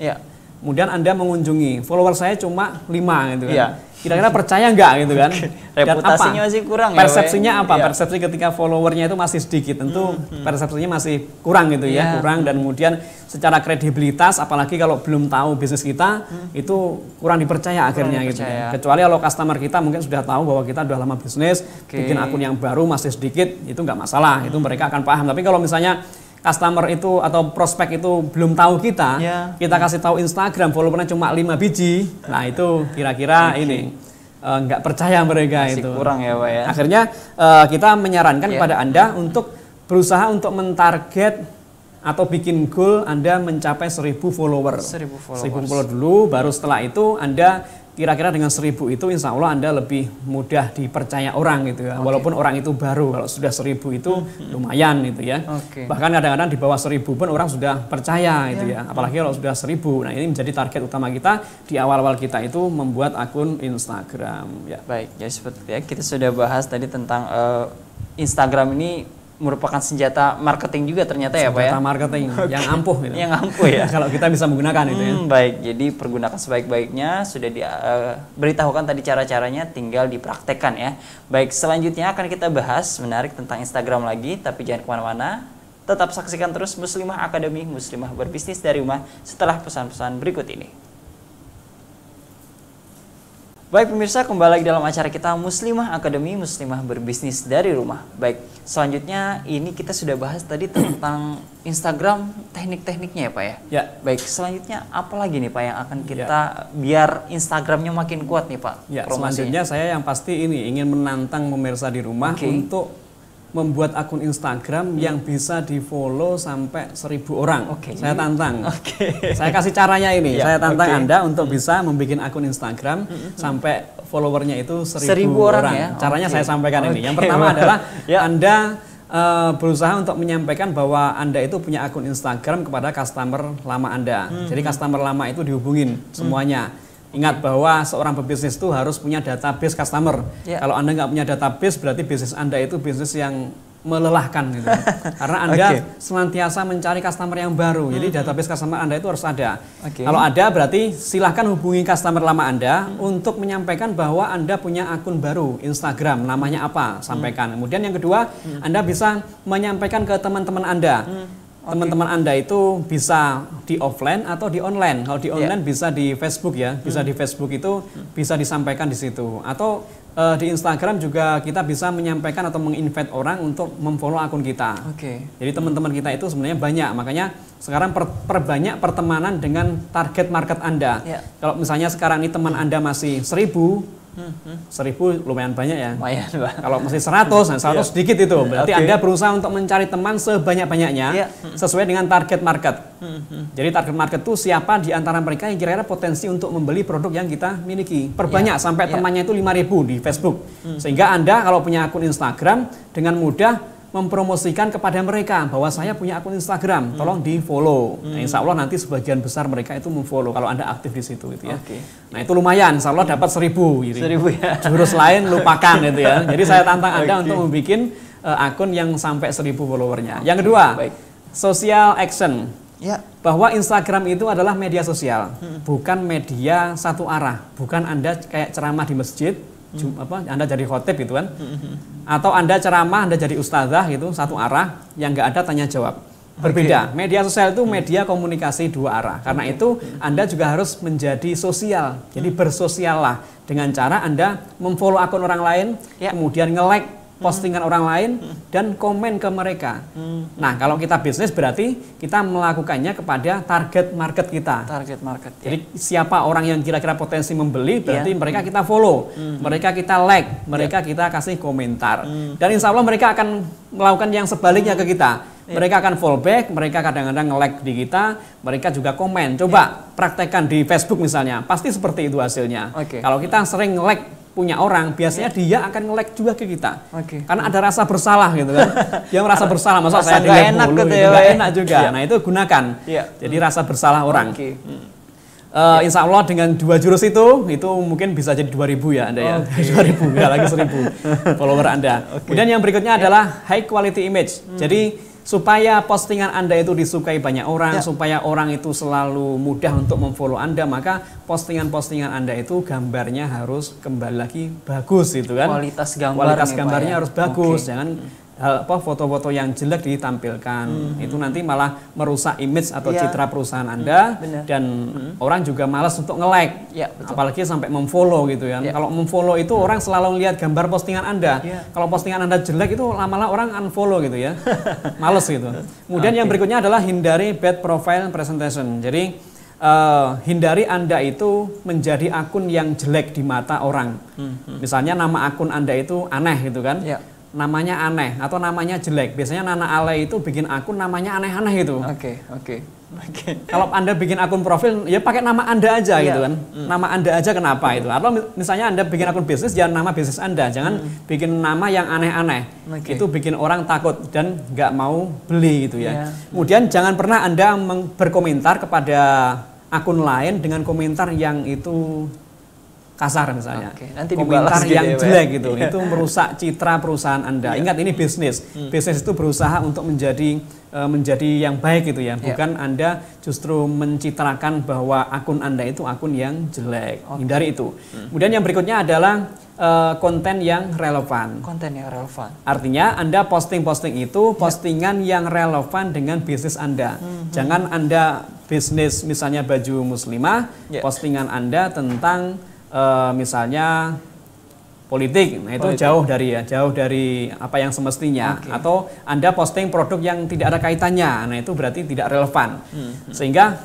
Kemudian Anda mengunjungi, follower saya cuma 5 gitu kan. Kira-kira percaya nggak gitu kan? Reputasinya masih kurang. Persepsinya apa? Persepsi ketika followernya itu masih sedikit, tentu persepsinya masih kurang gitu ya, kurang, dan kemudian secara kredibilitas, apalagi kalau belum tahu bisnis kita, itu kurang dipercaya akhirnya gitu. Kecuali kalau customer kita mungkin sudah tahu bahwa kita sudah lama bisnis, bikin akun yang baru masih sedikit, itu nggak masalah, itu mereka akan paham. Tapi kalau misalnya customer itu atau prospek itu belum tahu kita kasih tahu Instagram followernya cuma 5 biji, nah itu kira-kira ini nggak percaya mereka. Masih itu kurang ya Pak ya. Akhirnya kita menyarankan kepada Anda untuk berusaha untuk mentarget atau bikin goal Anda mencapai 1.000 follower. 1.000 follower dulu, baru setelah itu Anda kira-kira dengan 1.000 itu insya Allah Anda lebih mudah dipercaya orang gitu ya. Walaupun orang itu baru, kalau sudah 1.000 itu lumayan gitu ya. Bahkan kadang-kadang di bawah 1.000 pun orang sudah percaya gitu ya. Apalagi kalau sudah 1.000. Nah, ini menjadi target utama kita di awal-awal kita itu membuat akun Instagram ya. Baik, jadi seperti ya kita sudah bahas tadi tentang Instagram ini merupakan senjata marketing juga ternyata ya Pak ya. Senjata marketing yang ampuh gitu. Yang ampuh ya. Kalau kita bisa menggunakan itu ya. Baik, jadi pergunakan sebaik-baiknya, sudah diberitahukan tadi cara-caranya, tinggal dipraktekkan ya. Baik, selanjutnya akan kita bahas menarik tentang Instagram lagi, tapi jangan kemana-mana. Tetap saksikan terus Muslimah Academy, Muslimah berbisnis dari rumah setelah pesan-pesan berikut ini. Baik pemirsa, kembali lagi dalam acara kita Muslimah Academy, Muslimah berbisnis dari rumah. Baik, selanjutnya ini kita sudah bahas tadi tentang Instagram, teknik-tekniknya ya Pak ya? Ya. Baik, selanjutnya apa lagi nih Pak yang akan kita biar Instagramnya makin kuat nih Pak? Ya, selanjutnya saya yang pasti ini ingin menantang pemirsa di rumah untuk membuat akun Instagram yang bisa di-follow sampai 1.000 orang. Saya tantang. Saya kasih caranya ini. Saya tantang Anda untuk bisa membuat akun Instagram sampai followernya itu 1.000 orang. Ya? Caranya saya sampaikan ini. Yang pertama adalah Anda berusaha untuk menyampaikan bahwa Anda itu punya akun Instagram kepada customer lama Anda. Jadi customer lama itu dihubungin semuanya. Ingat bahwa seorang pebisnis itu harus punya database customer. Kalau Anda nggak punya database, berarti bisnis Anda itu bisnis yang melelahkan gitu. Karena Anda senantiasa mencari customer yang baru. Jadi database customer Anda itu harus ada. Kalau ada, berarti silahkan hubungi customer lama Anda untuk menyampaikan bahwa Anda punya akun baru Instagram, namanya apa, sampaikan. Kemudian yang kedua, Anda bisa menyampaikan ke teman-teman Anda. Teman-teman Anda itu bisa di offline atau di online. Kalau di online bisa di Facebook ya, bisa di Facebook itu bisa disampaikan di situ. Atau di Instagram juga kita bisa menyampaikan atau menginvite orang untuk memfollow akun kita. Jadi teman-teman kita itu sebenarnya banyak. Makanya sekarang perbanyak pertemanan dengan target market Anda. Kalau misalnya sekarang ini teman Anda masih 1.000, 1000 lumayan banyak ya. Lumayan, Pak. Kalau masih 100, nah 100 sedikit itu. Berarti Anda berusaha untuk mencari teman sebanyak-banyaknya sesuai dengan target market. Jadi target market itu siapa di antara mereka yang kira-kira potensi untuk membeli produk yang kita miliki. Perbanyak sampai temannya itu 5.000 di Facebook. Sehingga Anda kalau punya akun Instagram dengan mudah mempromosikan kepada mereka bahwa saya punya akun Instagram, tolong di follow. Nah, insya Allah nanti sebagian besar mereka itu memfollow kalau Anda aktif di situ gitu ya. Nah itu lumayan, insya Allah dapat 1000 gitu. 1000 ya. Jurus lain lupakan gitu ya. Jadi saya tantang Anda untuk membuat akun yang sampai 1000 followernya. Yang kedua, social action. Bahwa Instagram itu adalah media sosial, bukan media satu arah, bukan Anda kayak ceramah di masjid. Anda jadi khotib gitu kan, atau Anda ceramah, Anda jadi ustazah gitu, satu arah yang nggak ada tanya jawab. Berbeda. Media sosial itu media komunikasi dua arah. Karena itu Anda juga harus menjadi sosial. Jadi bersosiallah dengan cara Anda memfollow akun orang lain, kemudian nge-like postingan orang lain dan komen ke mereka. Nah, kalau kita bisnis berarti kita melakukannya kepada target market kita. Target market. Jadi siapa orang yang kira-kira potensi membeli, berarti mereka kita follow, mereka kita like, mereka kita kasih komentar. Dan insya Allah mereka akan melakukan yang sebaliknya ke kita. Mereka akan follow back, mereka kadang-kadang nge-like di kita, mereka juga komen. Coba praktekkan di Facebook misalnya, pasti seperti itu hasilnya. Kalau kita sering nge-like punya orang, biasanya dia akan nge-like juga ke kita. Karena ada rasa bersalah gitu kan. Dia merasa bersalah, masa saya di-like mulu, gitu. Gak enak juga. Nah itu gunakan. Jadi rasa bersalah orang. Insya Allah dengan 2 jurus itu mungkin bisa jadi 2000 ya Anda ya. 2000, nggak lagi 1000 follower Anda. Kemudian yang berikutnya adalah high quality image. Jadi supaya postingan Anda itu disukai banyak orang, supaya orang itu selalu mudah untuk memfollow Anda, maka postingan-postingan Anda itu gambarnya harus kembali lagi bagus gitu kan. Kualitas gambarnya harus bagus, jangan foto-foto yang jelek ditampilkan. Itu nanti malah merusak image atau citra perusahaan Anda dan orang juga malas untuk nge-like. Apalagi sampai memfollow gitu ya. Kalau memfollow itu orang selalu lihat gambar postingan Anda. Kalau postingan Anda jelek itu lama-lama orang unfollow gitu ya. Males gitu. Kemudian yang berikutnya adalah hindari bad profile presentation. Jadi hindari Anda itu menjadi akun yang jelek di mata orang. Misalnya nama akun Anda itu aneh gitu kan. Namanya aneh atau namanya jelek. Biasanya Nana Ale itu bikin akun namanya aneh-aneh itu. Kalau Anda bikin akun profil ya pakai nama Anda aja gitu kan. Nama Anda aja kenapa itu? Atau misalnya Anda bikin akun bisnis jangan nama bisnis Anda, jangan bikin nama yang aneh-aneh. Itu bikin orang takut dan nggak mau beli gitu ya. Kemudian jangan pernah Anda berkomentar kepada akun lain dengan komentar yang itu kasar misalnya, nanti komentar yang jelek gitu, itu merusak citra perusahaan Anda. Ingat ini bisnis, bisnis itu berusaha untuk menjadi yang baik gitu ya, bukan Anda justru mencitrakan bahwa akun Anda itu akun yang jelek. Hindari itu. Kemudian yang berikutnya adalah konten yang relevan. Konten yang relevan. Artinya Anda posting-posting itu postingan yang relevan dengan bisnis Anda. Jangan Anda bisnis misalnya baju muslimah, postingan Anda tentang misalnya politik, nah itu jauh dari apa yang semestinya. Atau Anda posting produk yang tidak ada kaitannya, nah itu berarti tidak relevan. Sehingga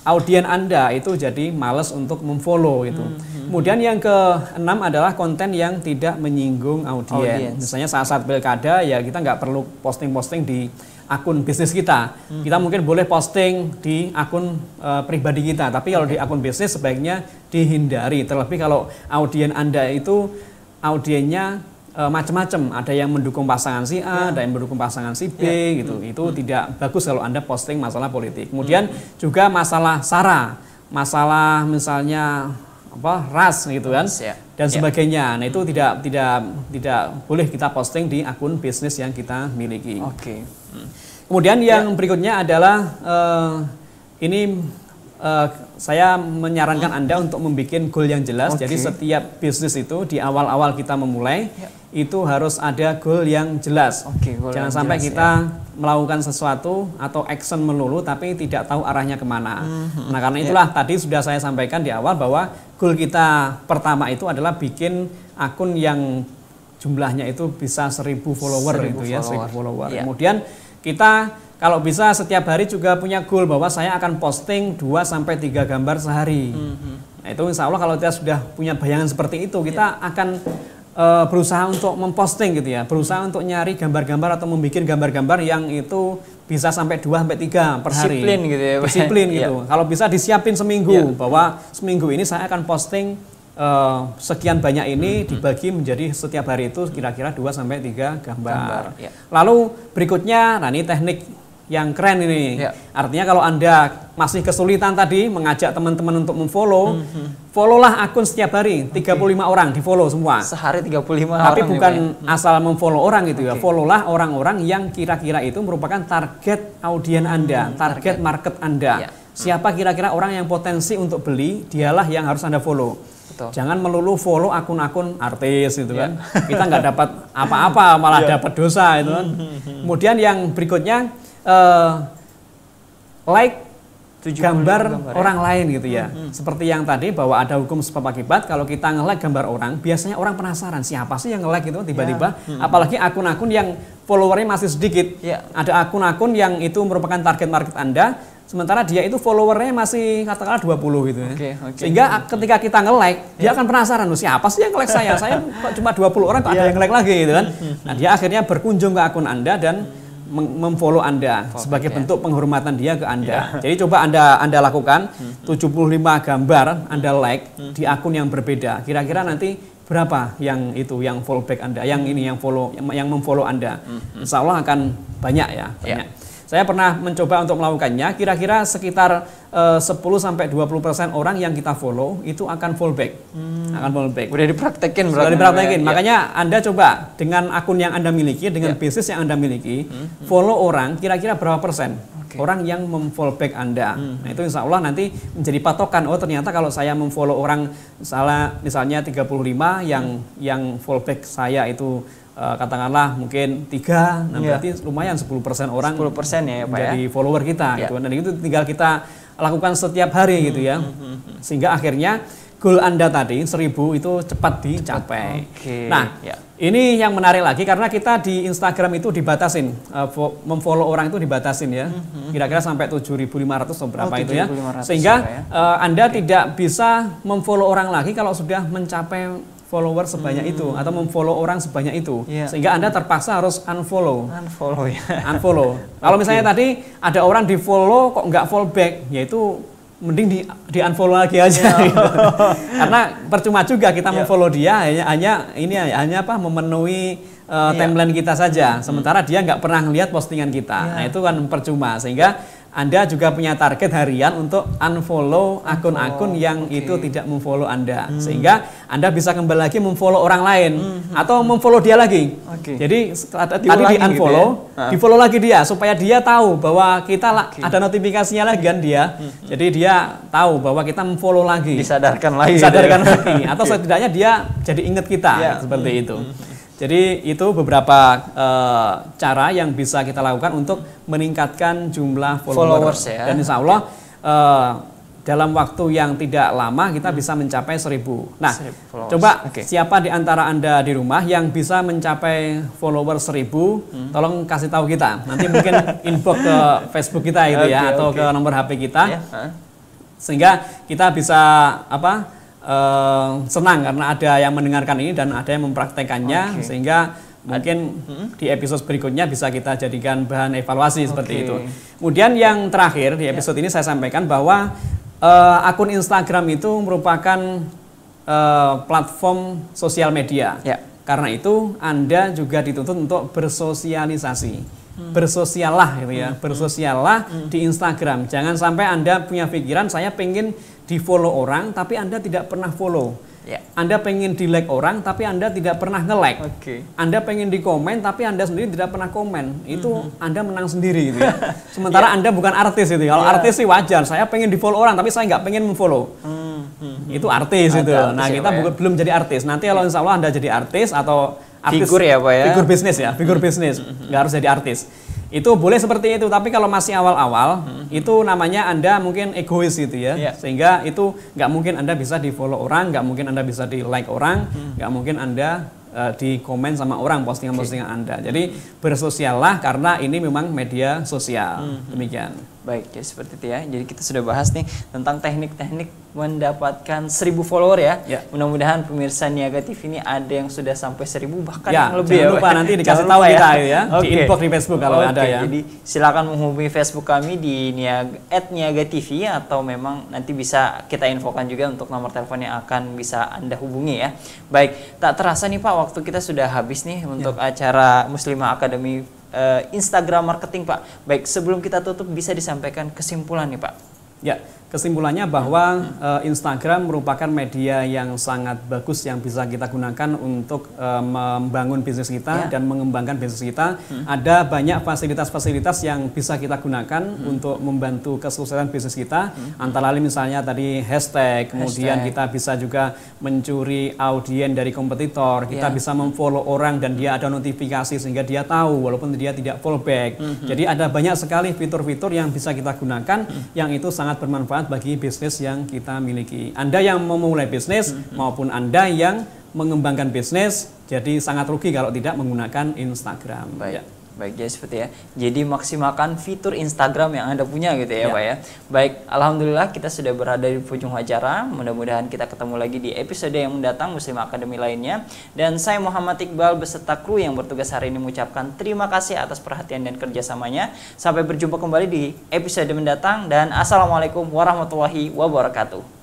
audien Anda itu jadi malas untuk memfollow itu. Kemudian yang keenam adalah konten yang tidak menyinggung audiens. Misalnya saat pilkada ya kita nggak perlu posting-posting di akun bisnis kita. Kita mungkin boleh posting di akun pribadi kita, tapi kalau di akun bisnis sebaiknya dihindari. Terlebih kalau audien Anda itu audiennya macam-macam, ada yang mendukung pasangan si A, ada yang mendukung pasangan si B gitu. Itu tidak bagus kalau Anda posting masalah politik. Kemudian juga masalah SARA, masalah misalnya ras gitu kan dan sebagainya. Nah itu tidak boleh kita posting di akun bisnis yang kita miliki. Kemudian yang berikutnya adalah saya menyarankan Anda untuk membuat goal yang jelas. Jadi setiap bisnis itu di awal-awal kita memulai itu harus ada goal yang jelas. Jangan sampai kita melakukan sesuatu atau action melulu tapi tidak tahu arahnya kemana. Nah karena itulah tadi sudah saya sampaikan di awal bahwa goal kita pertama itu adalah bikin akun yang jumlahnya itu bisa 1000 follower itu ya, 1000 follower. Kemudian kita kalau bisa setiap hari juga punya goal bahwa saya akan posting 2-3 gambar sehari. Nah, itu insya Allah kalau kita sudah punya bayangan seperti itu, kita akan berusaha untuk memposting gitu ya, berusaha untuk nyari gambar-gambar atau membuat gambar-gambar yang itu bisa sampai 2-3 per hari. Disiplin gitu ya. Disiplin gitu. Kalau bisa disiapin seminggu, bahwa seminggu ini saya akan posting sekian banyak ini dibagi menjadi setiap hari itu kira-kira 2-3 gambar. Lalu berikutnya, nah ini teknik yang keren ini. Artinya kalau Anda masih kesulitan tadi mengajak teman-teman untuk memfollow, followlah akun setiap hari, 35 orang di follow semua. Sehari 35 orang. Tapi bukan asal memfollow orang gitu ya. Followlah orang-orang yang kira-kira itu merupakan target audien Anda, target market Anda. Siapa kira-kira orang yang potensi untuk beli, dialah yang harus Anda follow. Betul. Jangan melulu follow akun-akun artis gitu kan. Kita nggak dapat apa-apa, malah dapat dosa itu kan. Kemudian yang berikutnya like gambar orang lain gitu ya. Seperti yang tadi bahwa ada hukum sebab akibat, kalau kita nge-like gambar orang, biasanya orang penasaran siapa sih yang nge-like itu tiba-tiba. Apalagi akun-akun yang followernya masih sedikit. Ada akun-akun yang itu merupakan target market Anda, sementara dia itu followernya masih katakanlah 20 gitu ya. Sehingga ketika kita nge-like, dia akan penasaran, siapa sih yang nge-like saya? Saya kok cuma 20 orang kok ada yang nge-like lagi gitu kan. Nah, dia akhirnya berkunjung ke akun Anda dan memfollow Anda sebagai bentuk penghormatan dia ke Anda. Jadi coba Anda lakukan 75 gambar Anda like di akun yang berbeda. Kira-kira nanti berapa yang itu yang follow back Anda, yang ini yang memfollow Anda. Insya Allah akan banyak ya. Saya pernah mencoba untuk melakukannya, kira-kira sekitar 10-20% orang yang kita follow itu akan fallback. Akan fallback. Udah dipraktekin berarti. Sudah dipraktekin. Makanya Anda coba dengan akun yang Anda miliki, dengan bisnis yang Anda miliki, follow orang kira-kira berapa persen orang yang memfallback Anda. Nah, itu insya Allah nanti menjadi patokan. Oh, ternyata kalau saya memfollow orang misalnya 35 yang fallback saya itu katakanlah mungkin 3, nah berarti lumayan 10% orang 10% ya Pak jadi follower kita gitu. Dan itu tinggal kita lakukan setiap hari gitu ya. Sehingga akhirnya goal Anda tadi 1000 itu cepat dicapai. Nah, ini yang menarik lagi karena kita di Instagram itu dibatasin, memfollow orang itu dibatasin ya. Kira-kira sampai 7.500 atau berapa itu ya. Sehingga Anda tidak bisa memfollow orang lagi kalau sudah mencapai follower sebanyak itu atau memfollow orang sebanyak itu, sehingga Anda terpaksa harus unfollow ya. Unfollow. Kalau misalnya tadi ada orang di follow kok nggak follow back, yaitu mending di unfollow lagi aja. Gitu. Karena percuma juga kita memfollow dia hanya memenuhi timeline kita saja, sementara dia nggak pernah ngelihat postingan kita. Nah itu kan percuma, sehingga Anda juga punya target harian untuk unfollow akun-akun yang itu tidak memfollow Anda. Sehingga Anda bisa kembali lagi memfollow orang lain atau memfollow dia lagi. Jadi tadi di unfollow, gitu ya? Di follow lagi dia supaya dia tahu bahwa kita ada notifikasinya lagi kan dia. Jadi dia tahu bahwa kita memfollow lagi. Disadarkan lagi. Atau setidaknya dia jadi ingat kita seperti itu. Jadi itu beberapa cara yang bisa kita lakukan untuk meningkatkan jumlah followers ya. Dan insya Allah dalam waktu yang tidak lama kita bisa mencapai 1000. Nah, coba siapa di antara Anda di rumah yang bisa mencapai follower 1000, tolong kasih tahu kita. Nanti mungkin inbox ke Facebook kita gitu ya, atau ke nomor HP kita. Sehingga kita bisa senang karena ada yang mendengarkan ini dan ada yang mempraktekannya, sehingga mungkin di episode berikutnya bisa kita jadikan bahan evaluasi seperti itu. Kemudian yang terakhir di episode ini saya sampaikan bahwa akun Instagram itu merupakan platform sosial media. Karena itu Anda juga dituntut untuk bersosialisasi. Bersosialah gitu ya, bersosialah di Instagram. Jangan sampai Anda punya pikiran saya pengen di follow orang tapi Anda tidak pernah follow. Anda pengen di like orang tapi Anda tidak pernah nge-like. Anda pengen di komen tapi Anda sendiri tidak pernah komen. Itu Anda menang sendiri gitu ya. Sementara Anda bukan artis itu. Kalau artis sih wajar, saya pengen di follow orang tapi saya nggak pengen memfollow. Itu artis itu. Nah, kita belum jadi artis. Nanti kalau insya Allah Anda jadi artis atau figur ya Pak ya? Figur bisnis ya, figur bisnis. Nggak harus jadi artis. Itu boleh seperti itu, tapi kalau masih awal-awal, itu namanya Anda mungkin egois gitu ya. Sehingga itu nggak mungkin Anda bisa di follow orang, nggak mungkin Anda bisa di like orang, nggak mungkin Anda di komen sama orang postingan-postingan Anda. Jadi bersosiallah karena ini memang media sosial. Demikian. Baik, ya seperti itu ya. Jadi kita sudah bahas nih tentang teknik-teknik mendapatkan 1000 follower ya. Mudah-mudahan pemirsa Niaga TV ini ada yang sudah sampai 1000 bahkan yang lebih. Jangan lupa nanti dikasih tahu kita ya. Di inbox di Facebook kalau ada ya. Jadi silakan menghubungi Facebook kami di @niaga TV atau memang nanti bisa kita infokan juga untuk nomor telepon yang akan bisa Anda hubungi ya. Baik, tak terasa nih Pak, waktu kita sudah habis nih untuk acara Muslimah Academy Instagram marketing Pak. Baik, sebelum kita tutup bisa disampaikan kesimpulan nih Pak. Ya, kesimpulannya bahwa Instagram merupakan media yang sangat bagus yang bisa kita gunakan untuk membangun bisnis kita dan mengembangkan bisnis kita. Ada banyak fasilitas-fasilitas yang bisa kita gunakan untuk membantu kesuksesan bisnis kita. Antara lain misalnya tadi hashtag, kemudian kita bisa juga mencuri audiens dari kompetitor, kita bisa memfollow orang dan dia ada notifikasi sehingga dia tahu walaupun dia tidak follow back. Jadi ada banyak sekali fitur-fitur yang bisa kita gunakan yang itu sangat bermanfaat bagi bisnis yang kita miliki. Anda yang mau memulai bisnis maupun Anda yang mengembangkan bisnis, jadi sangat rugi kalau tidak menggunakan Instagram. Baik. Baik, jadi seperti ya. Jadi maksimalkan fitur Instagram yang Anda punya gitu ya Pak ya. Baik, alhamdulillah kita sudah berada di ujung acara. Mudah-mudahan kita ketemu lagi di episode yang mendatang Muslimah Academy lainnya. Dan saya Muhammad Iqbal beserta kru yang bertugas hari ini mengucapkan terima kasih atas perhatian dan kerjasamanya. Sampai berjumpa kembali di episode mendatang dan assalamualaikum warahmatullahi wabarakatuh.